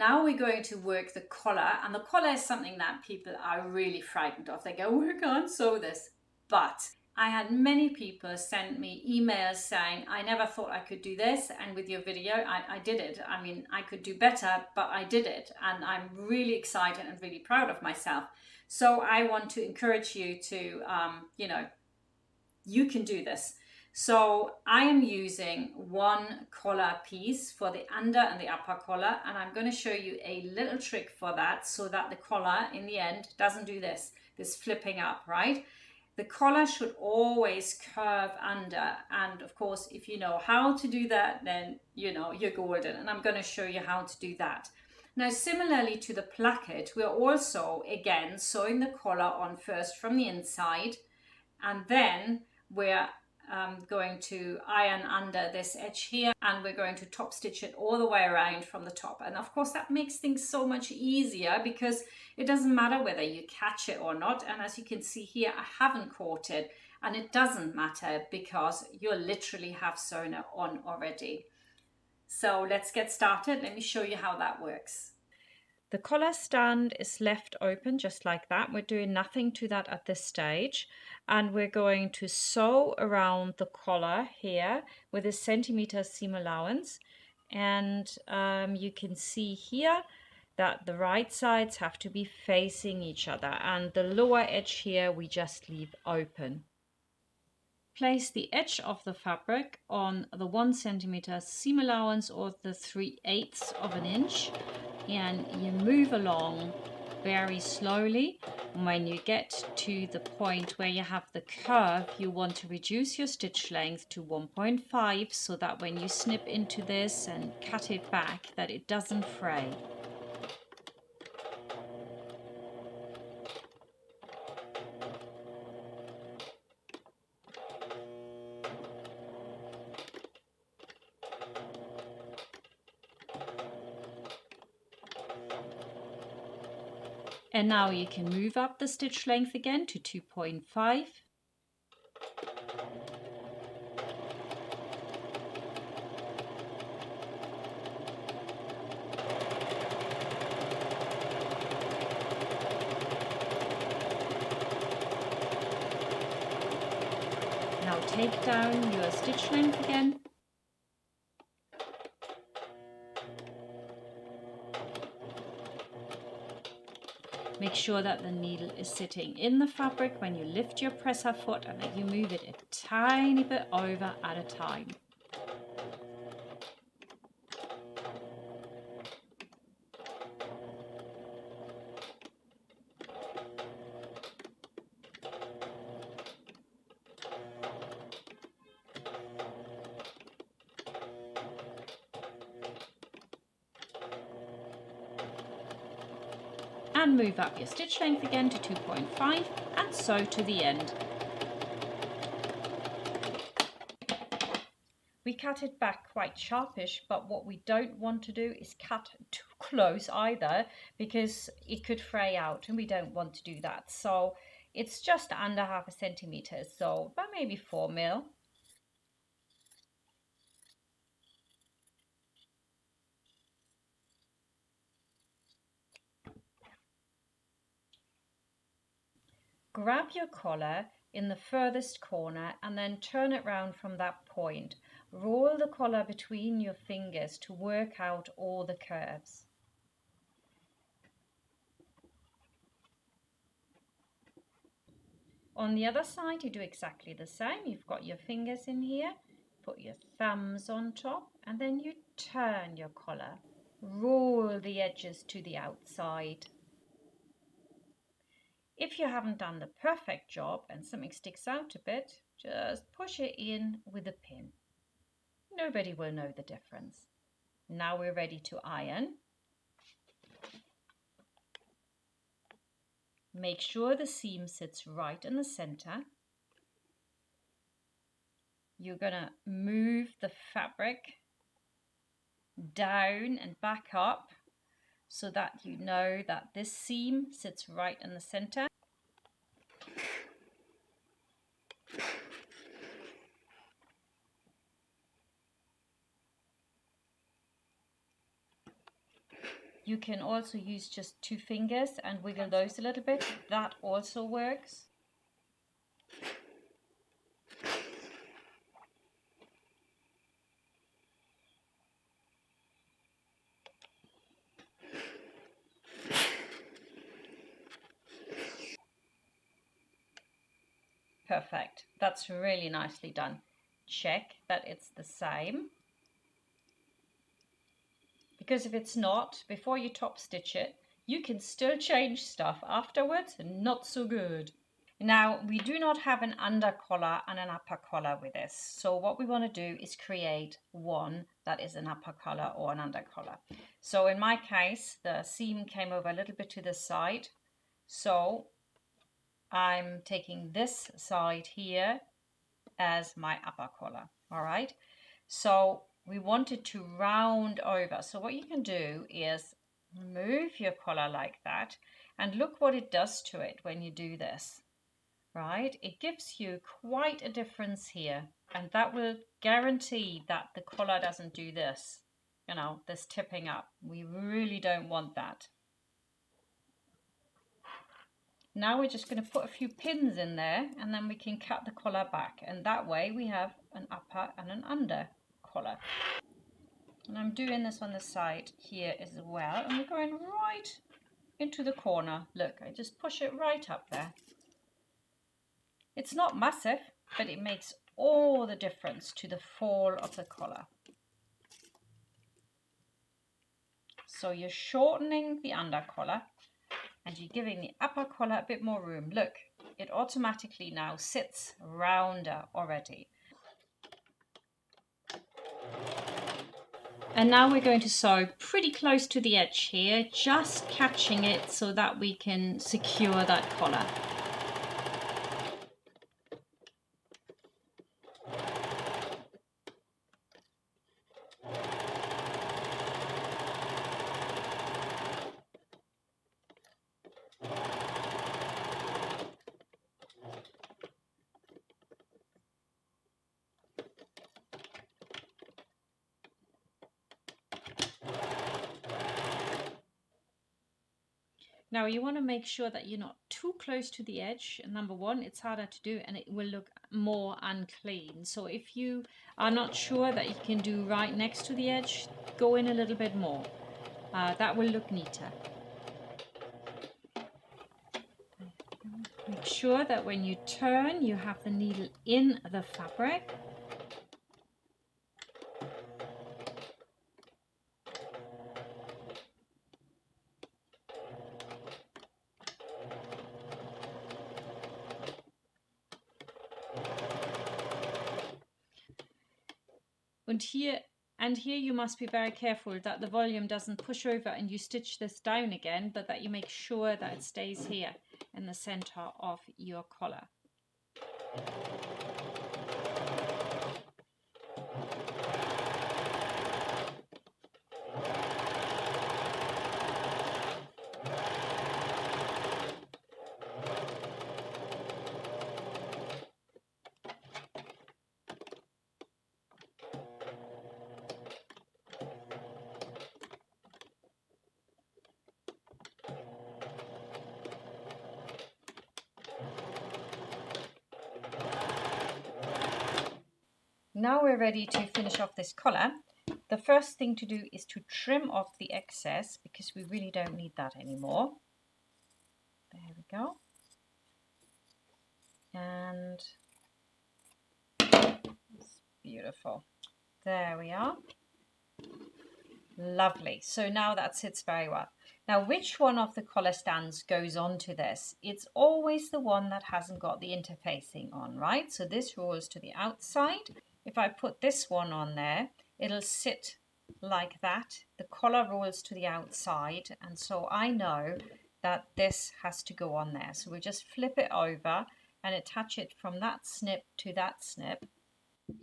now we're going to work the collar, and the collar is something that people are really frightened of. They go, oh, I can't sew this. But I had many people send me emails saying, I never thought I could do this, and with your video, I did it. I mean, I could do better, but I did it, and I'm really excited and really proud of myself. So I want to encourage you to, you can do this. So I am using one collar piece for the under and the upper collar, and I'm going to show you a little trick for that so that the collar in the end doesn't do this flipping up, right? The collar should always curve under, and of course if you know how to do that, then you know you're golden, and I'm going to show you how to do that. Now, similarly to the placket, we're also again sewing the collar on first from the inside, and then we're going to iron under this edge here, and we're going to top stitch it all the way around from the top. And of course that makes things so much easier because it doesn't matter whether you catch it or not. And as you can see here, I haven't caught it, and it doesn't matter because you literally have sewn it on already. So let's get started. Let me show you how that works. The collar stand is left open just like that. We're doing nothing to that at this stage, and we're going to sew around the collar here with a centimeter seam allowance, and you can see here that the right sides have to be facing each other, and the lower edge here we just leave open. Place the edge of the fabric on the 1 centimeter seam allowance or the 3/8 of an inch, and you move along very slowly. When you get to the point where you have the curve, you want to reduce your stitch length to 1.5 so that when you snip into this and cut it back, that it doesn't fray. And now you can move up the stitch length again to 2.5. Now take down your stitch length again. Make sure that the needle is sitting in the fabric when you lift your presser foot, and that you move it a tiny bit over at a time. And move up your stitch length again to 2.5 and sew to the end. We cut it back quite sharpish, but what we don't want to do is cut too close either, because it could fray out, and we don't want to do that. So it's just under 0.5 centimeter, so about maybe 4 mil. Grab your collar in the furthest corner and then turn it round from that point. Roll the collar between your fingers to work out all the curves. On the other side, you do exactly the same. You've got your fingers in here, put your thumbs on top, and then you turn your collar. Roll the edges to the outside. If you haven't done the perfect job and something sticks out a bit, just push it in with a pin. Nobody will know the difference. Now we're ready to iron. Make sure the seam sits right in the center. You're going to move the fabric down and back up so that you know that this seam sits right in the center. You can also use just 2 fingers and wiggle those a little bit. That also works. Perfect. That's really nicely done. Check that it's the same. Because if it's not, before you top stitch it, you can still change stuff afterwards. Not so good. Now, we do not have an under collar and an upper collar with this. So what we want to do is create one that is an upper collar or an under collar. So in my case, the seam came over a little bit to the side. So I'm taking this side here as my upper collar. All right. So we want it to round over. So what you can do is move your collar like that and look what it does to it when you do this. Right? It gives you quite a difference here, and that will guarantee that the collar doesn't do this, you know, this tipping up. We really don't want that. Now we're just going to put a few pins in there, and then we can cut the collar back, and that way we have an upper and an under collar. And I'm doing this on the side here as well, and we're going right into the corner. Look, I just push it right up there. It's not massive, but it makes all the difference to the fall of the collar. So you're shortening the under collar and you're giving the upper collar a bit more room. Look, it automatically now sits rounder already. And now we're going to sew pretty close to the edge here, just catching it so that we can secure that collar. Now you want to make sure that you're not too close to the edge. Number one, it's harder to do and it will look more unclean. So if you are not sure that you can do right next to the edge, go in a little bit more. That will look neater. Make sure that when you turn, you have the needle in the fabric. And here you must be very careful that the volume doesn't push over and you stitch this down again, but that you make sure that it stays here in the center of your collar. Now we're ready to finish off this collar. The first thing to do is to trim off the excess because we really don't need that anymore. There we go. And it's beautiful. There we are. Lovely. So now that sits very well. Now, which one of the collar stands goes onto this? It's always the one that hasn't got the interfacing on, right? So this rolls to the outside. If I put this one on there, it'll sit like that. The collar rolls to the outside, and so I know that this has to go on there. So we just flip it over and attach it from that snip to that snip.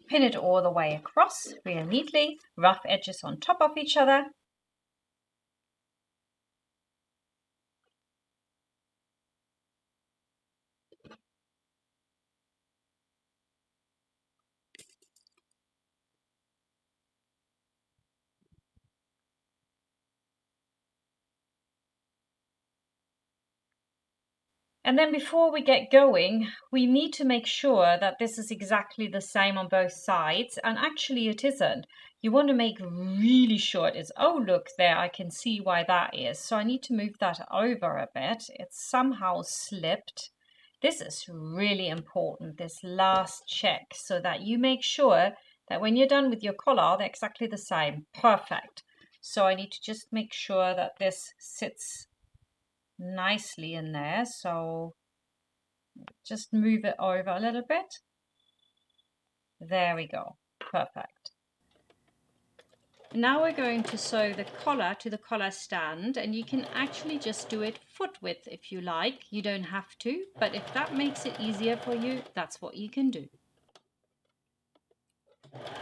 Pin it all the way across real neatly, rough edges on top of each other. And then before we get going, we need to make sure that this is exactly the same on both sides. And actually it isn't. You want to make really sure it is. Oh, look there, I can see why that is. So I need to move that over a bit. It's somehow slipped. This is really important, this last check, so that you make sure that when you're done with your collar, they're exactly the same. Perfect. So I need to just make sure that this sits nicely in there. So just move it over a little bit. There we go. Perfect. Now we're going to sew the collar to the collar stand, and you can actually just do it foot width if you like. You don't have to, but if that makes it easier for you, that's what you can do.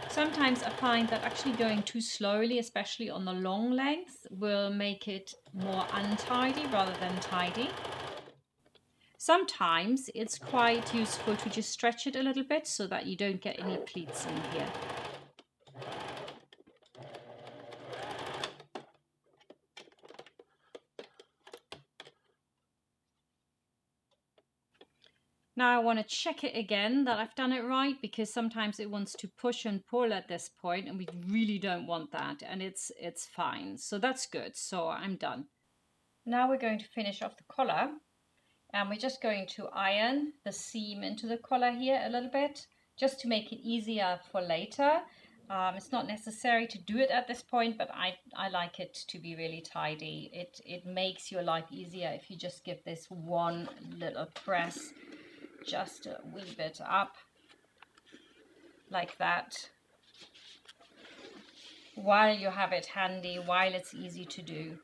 Sometimes I find that actually going too slowly, especially on the long length, will make it more untidy rather than tidy. Sometimes it's quite useful to just stretch it a little bit so that you don't get any pleats in here. Now I want to check it again that I've done it right, because sometimes it wants to push and pull at this point and we really don't want that, and it's fine. So that's good. So I'm done. Now we're going to finish off the collar, and we're just going to iron the seam into the collar here a little bit just to make it easier for later. It's not necessary to do it at this point, but I like it to be really tidy. It makes your life easier if you just give this one little press, just a wee bit up like that, while you have it handy, while it's easy to do.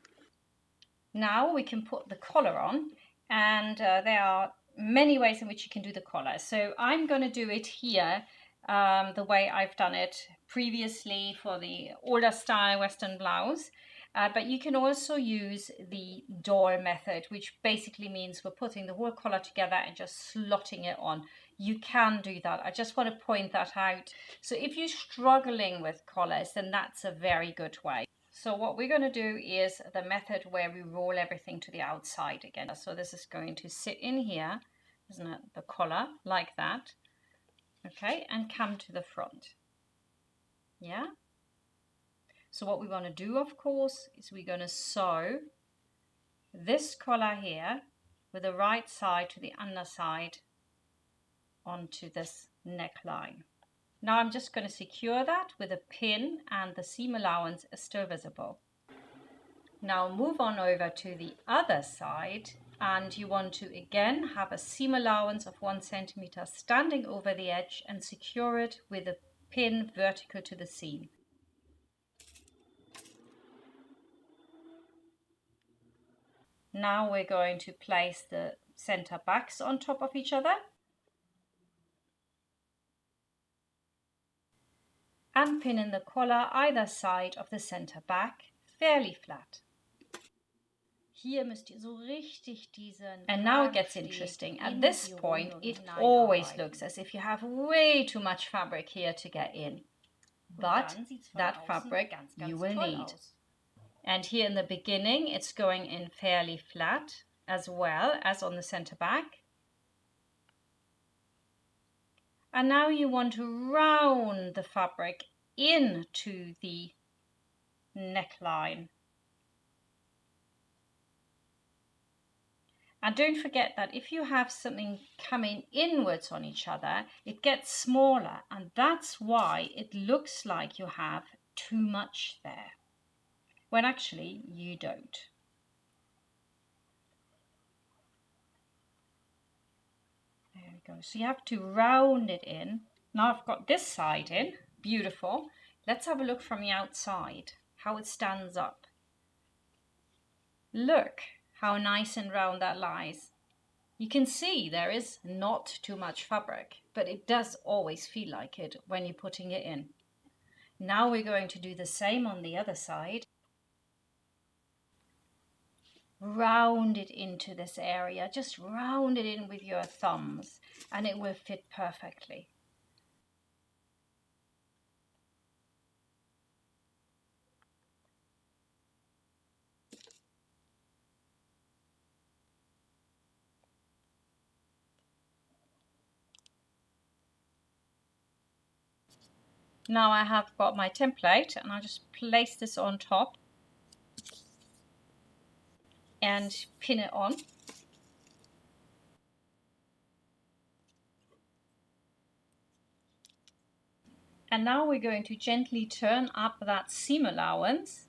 Now we can put the collar on, and there are many ways in which you can do the collar. So I'm going to do it here the way I've done it previously for the older style Western blouse. But you can also use the doll method, which basically means we're putting the whole collar together and just slotting it on. You can do that. I just want to point that out. So if you're struggling with collars, then that's a very good way. So what we're going to do is the method where we roll everything to the outside again. So this is going to sit in here, isn't it? The collar like that. Okay, and come to the front. Yeah. So what we want to do, of course, is we're going to sew this collar here with the right side to the underside onto this neckline. Now I'm just going to secure that with a pin, and the seam allowance is still visible. Now move on over to the other side, and you want to again have a seam allowance of 1 centimeter standing over the edge and secure it with a pin vertical to the seam. Now we're going to place the center backs on top of each other and pin in the collar either side of the center back fairly flat. And now it gets interesting. At this point, it always looks as if you have way too much fabric here to get in. But that fabric you will need. And here in the beginning, it's going in fairly flat as well as on the center back. And now you want to round the fabric into the neckline. And don't forget that if you have something coming inwards on each other, it gets smaller, and that's why it looks like you have too much there, when actually you don't. There we go. So you have to round it in. Now I've got this side in. Beautiful. Let's have a look from the outside, how it stands up. Look how nice and round that lies. You can see there is not too much fabric, but it does always feel like it when you're putting it in. Now we're going to do the same on the other side. Round it into this area, just round it in with your thumbs, and it will fit perfectly. Now I have got my template and I'll just place this on top and pin it on. And now we're going to gently turn up that seam allowance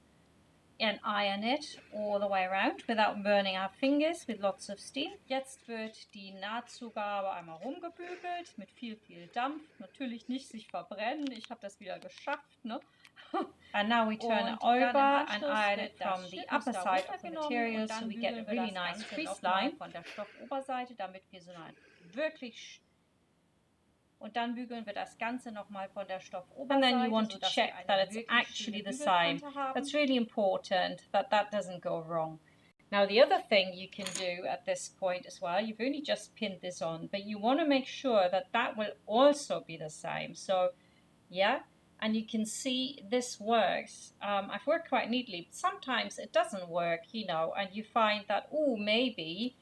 and iron it all the way around without burning our fingers with lots of steam. Jetzt wird die Nahtzugabe einmal rumgebügelt mit viel Dampf. Natürlich nicht sich verbrennen. Ich habe das wieder geschafft, ne? And now we turn it over and iron it from the upper side of the material, so we get a really nice crease line von der Stoffoberseite, damit wir so ein wirklich. Und dann bügeln wir das Ganze nochmal von der Stoffoberseite. And then you want to check that it's actually the same. That's really important, that that doesn't go wrong. Now the other thing you can do at this point as well, you've only just pinned this on, but you want to make sure that that will also be the same. So yeah, and you can see this works. I've worked quite neatly, but sometimes it doesn't work, you know, and you find that, oh, maybe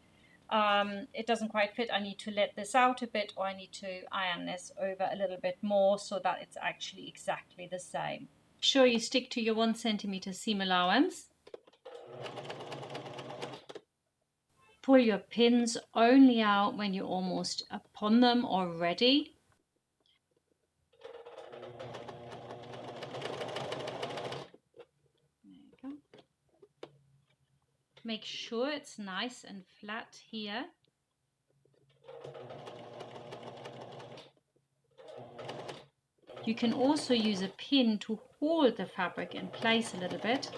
it doesn't quite fit. I need to let this out a bit, or I need to iron this over a little bit more so that it's actually exactly the same. Make sure you stick to your 1 centimeter seam allowance. Pull your pins only out when you're almost upon them already. Make sure it's nice and flat here. You can also use a pin to hold the fabric in place a little bit.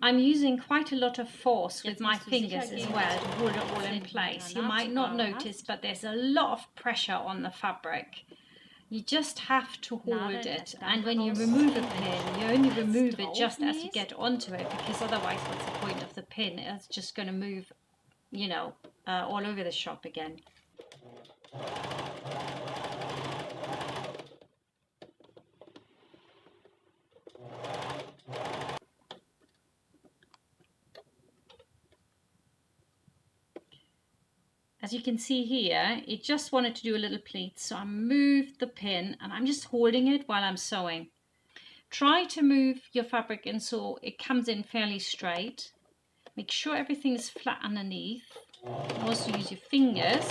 I'm using quite a lot of force with my fingers as well to hold it all in place. You might not notice, but there's a lot of pressure on the fabric. You just have to hold it, and when you remove a pin, you only remove it just as you get onto it, because otherwise what's the point of the pin? It's just going to move, you know, all over the shop again. As you can see here, it just wanted to do a little pleat, so I moved the pin and I'm just holding it while I'm sewing. Try to move your fabric in so it comes in fairly straight. Make sure everything is flat underneath. And also use your fingers.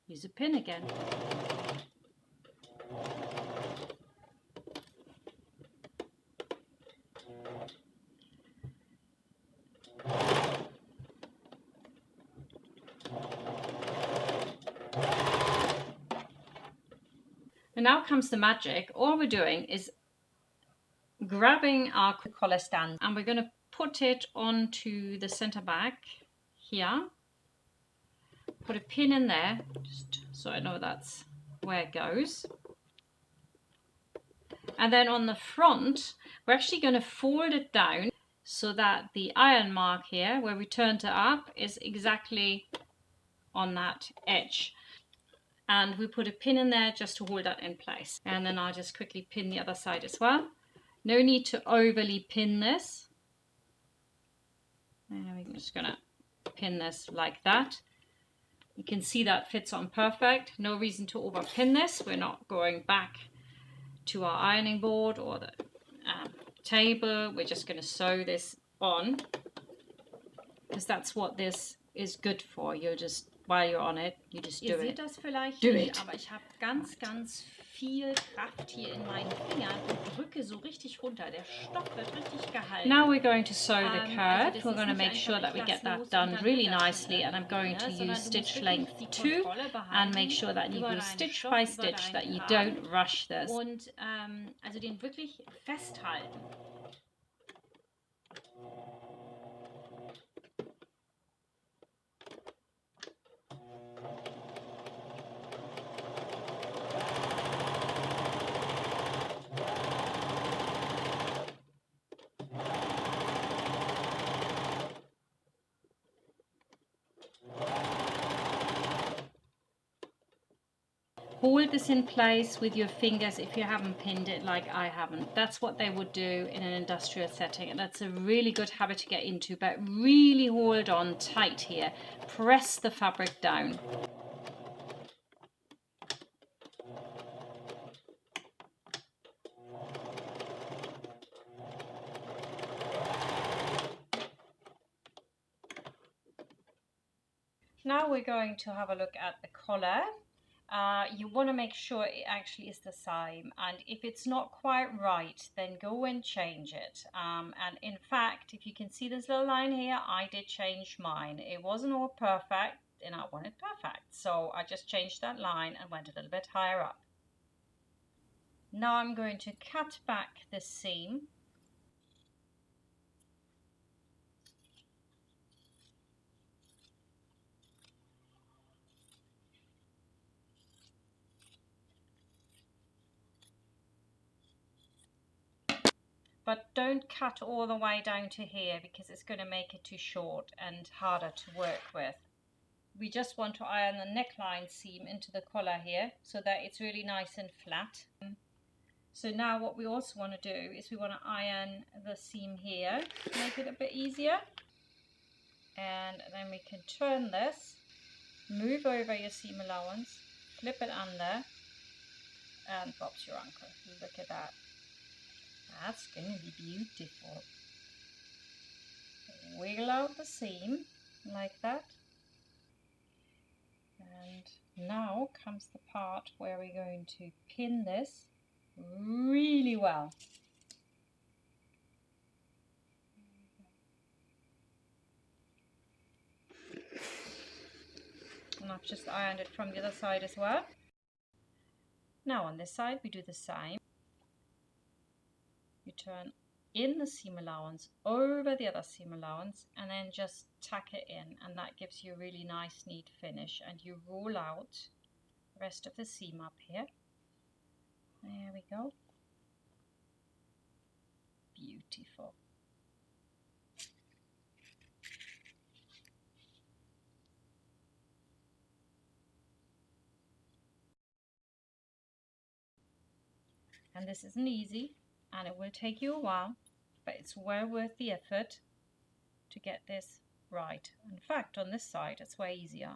Use a pin again. And now comes the magic. All we're doing is grabbing our collar stand and we're going to put it onto the center back here. Put a pin in there, just so I know that's where it goes. And then on the front, we're actually going to fold it down so that the iron mark here, where we turned it up, is exactly on that edge. And we put a pin in there just to hold that in place. And then I'll just quickly pin the other side as well. No need to overly pin this. And we're just going to pin this like that. You can see that fits on perfect. No reason to overpin this. We're not going back to our ironing board or the table. We're just going to sew this on because that's what this is good for. You'll just, while you're on it, you just do it. Ihr seht das vielleicht nicht, aber ich habe ganz viel Kraft hier in meinen Fingern und drücke so richtig runter. Der Stoff wird richtig gehalten. Now we're going to sew the curve. We're going to make sure that we get that done really nicely, and I'm going to use stitch length 2 and make sure that you go stitch by stitch, that you don't rush this. Und also den wirklich festhalten. hold this in place with your fingers if you haven't pinned it like I haven't. That's what they would do in an industrial setting, and that's a really good habit to get into, but really hold on tight here. Press the fabric down. Now we're going to have a look at the collar. You want to make sure it actually is the same, and if it's not quite right, then go and change it. And in fact, if you can see this little line here, I did change mine. It wasn't all perfect and I want it perfect, so I just changed that line and went a little bit higher up. Now I'm going to cut back this seam. But don't cut all the way down to here because it's going to make it too short and harder to work with. We just want to iron the neckline seam into the collar here so that it's really nice and flat. So now what we also want to do is we want to iron the seam here to make it a bit easier. And then we can turn this, move over your seam allowance, flip it under, and Bob's your uncle. Look at that. That's going to be beautiful. Wiggle out the seam like that. And now comes the part where we're going to pin this really well. And I've just ironed it from the other side as well. Now on this side we do the same. You turn in the seam allowance over the other seam allowance and then just tack it in, and that gives you a really nice neat finish. And you roll out the rest of the seam up here. There we go. Beautiful. And this isn't easy and it will take you a while, but it's well worth the effort to get this right. In fact, on this side it's way easier.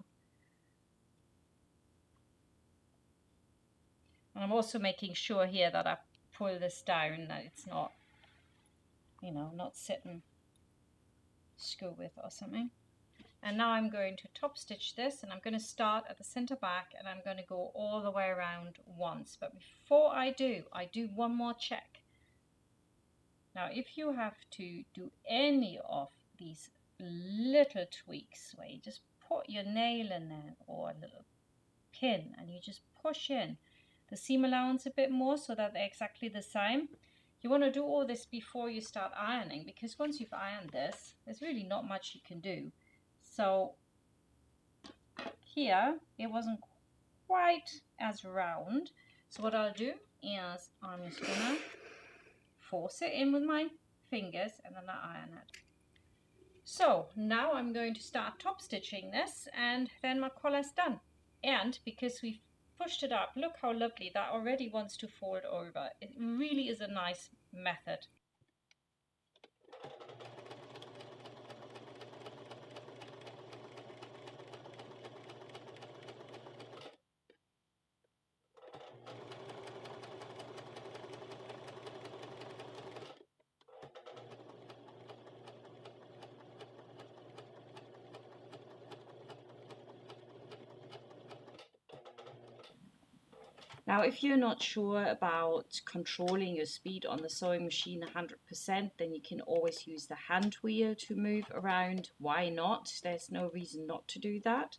And I'm also making sure here that I pull this down, that it's not, you know, not sitting screw with or something. And now I'm going to top stitch this, and I'm going to start at the center back and I'm going to go all the way around once. But before I do one more check. Now if you have to do any of these little tweaks where you just put your nail in there or a little pin and you just push in the seam allowance a bit more so that they're exactly the same, you want to do all this before you start ironing, because once you've ironed this, there's really not much you can do. So here it wasn't quite as round, so what I'll do is I'm just gonna force it in with my fingers and then I iron it. So now I'm going to start top stitching this, and then my collar's done. And because we've pushed it up, look how lovely that already wants to fold over. It really is a nice method. Now, if you're not sure about controlling your speed on the sewing machine 100%, then you can always use the hand wheel to move around. Why not? There's no reason not to do that.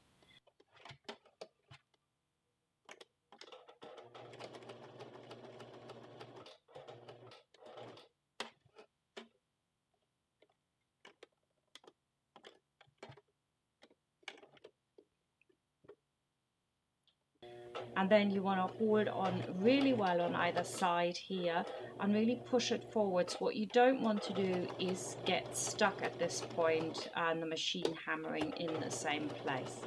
And then you want to hold on really well on either side here and really push it forwards. What you don't want to do is get stuck at this point and the machine hammering in the same place.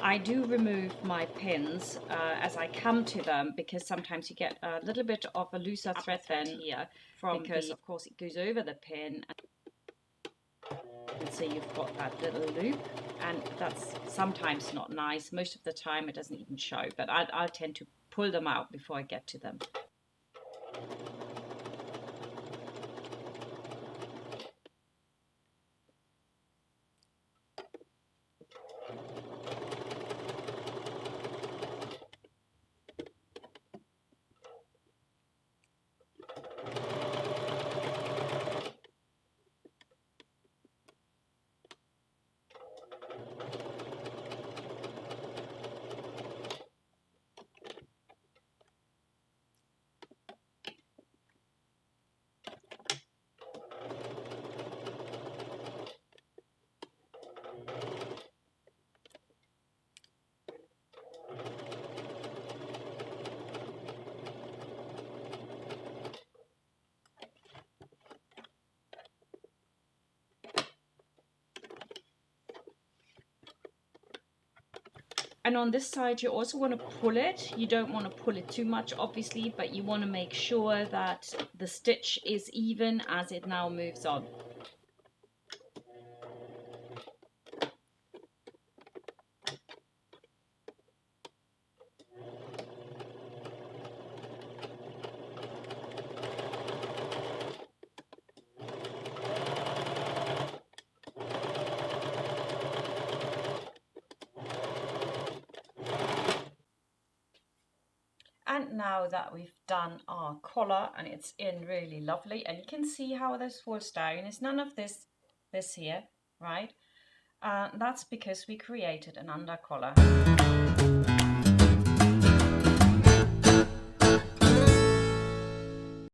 I do remove my pins as I come to them, because sometimes you get a little bit of a looser thread then here, because of course it goes over the pin, and so you've got that little loop, and that's sometimes not nice. Most of the time it doesn't even show, but I tend to pull them out before I get to them. And on this side, you also want to pull it. You don't want to pull it too much, obviously, but you want to make sure that the stitch is even as it now moves on. And now that we've done our collar and it's in really lovely, and you can see how this falls down, it's none of this here, right? That's because we created an under collar.